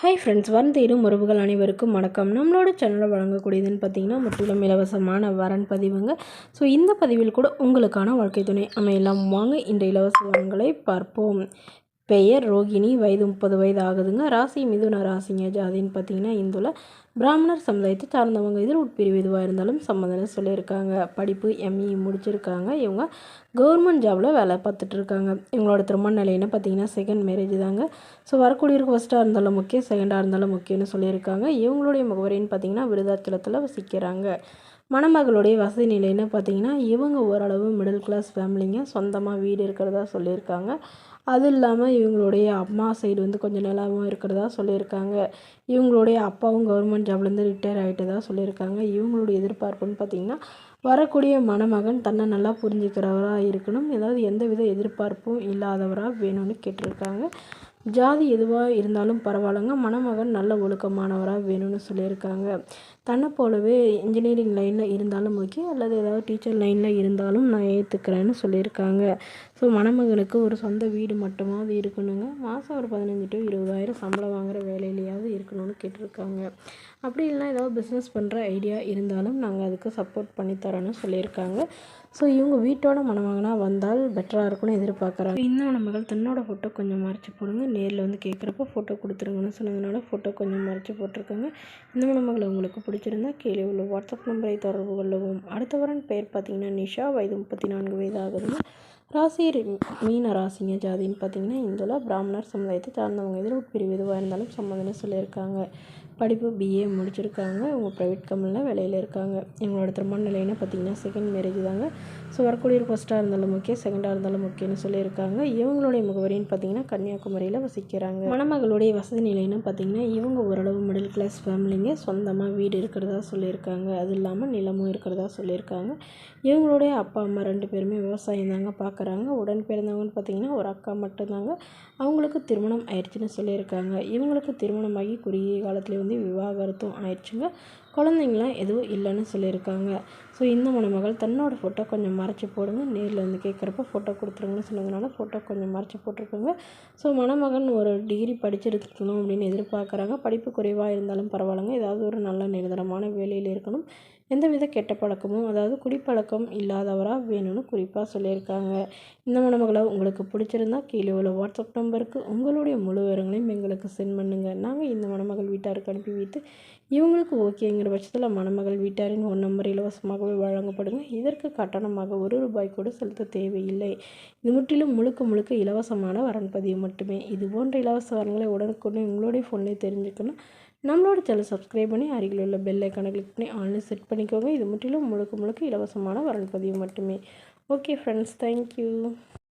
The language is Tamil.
ஹாய் ஃப்ரெண்ட்ஸ், தேடும் உறவுகள் அனைவருக்கும் வணக்கம். நம்மளோட சேனலில் வழங்கக்கூடியதுன்னு பார்த்தீங்கன்னா முற்றிலும் இலவசமான வரன் பதிவுங்க. ஸோ இந்த பதிவில் கூட உங்களுக்கான வாழ்க்கை துணை அமையலாம். வாங்க இந்த இலவச வரன்களை பார்ப்போம். பெயர் ரோகிணி, வயது 30 வயது ஆகுதுங்க. ராசி மிதுன ராசிங்க. ஜாதின்னு பார்த்தீங்கன்னா இந்துல பிராமணர் சமுதாயத்தை சார்ந்தவங்க. இதில் உட்பிரிவு எதுவாக இருந்தாலும் சம்மந்தம் சொல்லியிருக்காங்க. படிப்பு எம்இ முடிச்சிருக்காங்க. இவங்க கவர்மெண்ட் ஜாபில் வேலை பார்த்துட்டு இருக்காங்க. இவங்களோட திருமண நிலைன்னு பார்த்தீங்கன்னா செகண்ட் மேரேஜ் தாங்க. ஸோ வரக்கூடியவருக்கு ஃபஸ்ட்டாக இருந்தாலும் முக்கியம், செகண்டாக இருந்தாலும் முக்கியம்னு சொல்லியிருக்காங்க. இவங்களுடைய முகவரின்னு பார்த்தீங்கன்னா விருதாச்சலத்தில் வசிக்கிறாங்க. மணமகளுடைய வசதி நிலைன்னு பார்த்தீங்கன்னா இவங்க ஓரளவு மிடில் கிளாஸ் ஃபேமிலிங்க. சொந்தமாக வீடு இருக்கிறதா சொல்லியிருக்காங்க. அது இல்லாமல் இவங்களுடைய அம்மா சைடு கொஞ்சம் நிலமும் இருக்கிறதா சொல்லியிருக்காங்க. இவங்களுடைய அப்பாவும் கவர்மெண்ட் ஜாப்லேருந்து ரிட்டையர் ஆகிட்டதா சொல்லியிருக்காங்க. இவங்களுடைய எதிர்பார்ப்புன்னு பார்த்திங்கன்னா வரக்கூடிய மணமகன் தன்னை நல்லா புரிஞ்சுக்கிறவராக இருக்கணும். ஏதாவது எந்தவித எதிர்பார்ப்பும் இல்லாதவராக வேணும்னு கேட்டிருக்காங்க. ஜாதி எதுவாக இருந்தாலும் பரவாயில்லைங்க, மணமகன் நல்ல ஒழுக்கமானவராக வேணும்னு சொல்லியிருக்காங்க. தன்னை போலவே இன்ஜினியரிங் லைனில் இருந்தாலும் ஓகே, அல்லது ஏதாவது டீச்சர் லைனில் இருந்தாலும் நான் ஏற்றுக்கிறேன்னு சொல்லியிருக்காங்க. ஸோ மணமகனுக்கு ஒரு சொந்த வீடு மட்டுமாவது இருக்கணுங்க. மாதம் ஒரு 15 to 20,000 சம்பளம் வாங்குகிற வேலையிலையாவது இருக்கணும்னு கேட்டிருக்காங்க. அப்படி இல்லைனா ஏதாவது பிஸ்னஸ் பண்ணுற ஐடியா இருந்தாலும் நாங்கள் அதுக்கு சப்போர்ட் பண்ணித்தரோன்னு சொல்லியிருக்காங்க. ஸோ இவங்க வீட்டோட மணமகனாக வந்தால் பெட்டராக இருக்கும்னு எதிர்பார்க்குறாங்க. இந்த மணமகள் தன்னோட ஃபோட்டோ கொஞ்சம் மறைச்சி போடுங்க, நேரில் கேட்குறப்ப ஃபோட்டோ கொடுத்துருங்கன்னு சொன்னதுனால ஃபோட்டோ கொஞ்சம் மறைச்சி போட்டிருக்காங்க. இந்த மணமகளை உங்களுக்கு பிடிச்சிருந்தா கீழே உள்ள வாட்ஸ்அப் நம்பரை தொடர்பு கொள்ளவும். அடுத்த வரன் பெயர் பார்த்தீங்கன்னா நிஷா, வயது 34 வயது ஆகுதுங்க. ராசி மீன ராசிங்க. ஜாதின்னு பார்த்தீங்கன்னா இந்துல பிராமணர் சமுதாயத்தை சார்ந்தவங்க. இதில் உட்பிரிவு எதுவாக இருந்தாலும் சம்மந்தம்னு சொல்லியிருக்காங்க. படிப்பு பிஏ முடிச்சிருக்காங்க. இவங்க ப்ரைவேட் கம்பெனியில் வேலையில் இருக்காங்க. இவங்களோட திருமண நிலைன்னு பார்த்தீங்கன்னா செகண்ட் மேரேஜ் தாங்க. ஸோ வரக்கூடிய ஃபஸ்ட்டாக இருந்தாலும் ஓகே, செகண்டாக இருந்தாலும் ஓகேன்னு சொல்லியிருக்காங்க. இவங்களுடைய முகவரின்னு பார்த்தீங்கன்னா கன்னியாகுமரியில் வசிக்கிறாங்க. மணமகளுடைய வசதி நிலைன்னு பார்த்தீங்கன்னா இவங்க ஓரளவு மிடில் கிளாஸ் ஃபேமிலிங்க. சொந்தமாக வீடு இருக்கிறதா சொல்லியிருக்காங்க. அது இல்லாமல் நிலமும் இருக்கிறதா சொல்லியிருக்காங்க. இவங்களுடைய அப்பா அம்மா 2 பேருமே விவசாயம் தாங்க பார்க்குறாங்க. உடன் பிறந்தவங்கன்னு பார்த்தீங்கன்னா ஒரு அக்கா மட்டும்தாங்க. அவங்களுக்கு திருமணம் ஆயிடுச்சுன்னு சொல்லியிருக்காங்க. இவங்களுக்கு திருமணமாகி குறுகிய காலத்துலேயே விவாகரத்தும் ஆயிடுச்சுங்க. குழந்தைங்களாம் எதுவும் இல்லைன்னு சொல்லியிருக்காங்க. ஸோ இந்த மணமகள் தன்னோட ஃபோட்டோ கொஞ்சம் மறைச்சி போடுங்க, நேரில் கேட்குறப்ப ஃபோட்டோ கொடுத்துருங்கன்னு சொன்னதுனால ஃபோட்டோ கொஞ்சம் மறைச்சி போட்டிருக்காங்க. ஸோ மணமகன் ஒரு டிகிரி படிச்சிருக்கணும் அப்படின்னு எதிர்பார்க்குறாங்க. படிப்பு குறைவாக இருந்தாலும் பரவாயில்லைங்க, ஏதாவது ஒரு நல்ல நிரந்தரமான வேலையில் இருக்கணும். எந்தவித கெட்ட பழக்கமும், அதாவது குடிப்பழக்கம் இல்லாதவராக வேணும்னு குறிப்பாக சொல்லியிருக்காங்க. இந்த மணமகளை உங்களுக்கு பிடிச்சிருந்தா கீழே உள்ள வாட்ஸ்அப் நம்பருக்கு உங்களுடைய முழு விவரங்களையும் எங்களுக்கு சென்ட் பண்ணுங்கள். நாங்கள் இந்த மணமகள் வீட்டாருக்கு அனுப்பி வைத்து இவங்களுக்கு ஓகேங்கிற பட்சத்தில் மணமகள் வீட்டாரின் 1 நம்பர் இலவசமாகவே வழங்கப்படுங்க. இதற்கு கட்டணமாக ₹1 கூட செலுத்த தேவையில்லை. இது முற்றிலும் முழுக்க இலவசமான வரன் பதிவு மட்டுமே. இது போன்ற இலவச வரன்களை உடனுக்குடன் உங்களுடைய ஃபோன்லேயே தெரிஞ்சுக்கணும். நம்மளோட சேனல் சப்ஸ்கிரைப் பண்ணி அருகில் உள்ள பெல் ஐக்கானை கிளிக் பண்ணி ஆன்லைன் செட் பண்ணிக்கோங்க. இது முற்றிலும் முழுக்க இலவசமான வரன் பதிவு மட்டுமே. Okay friends, thank you.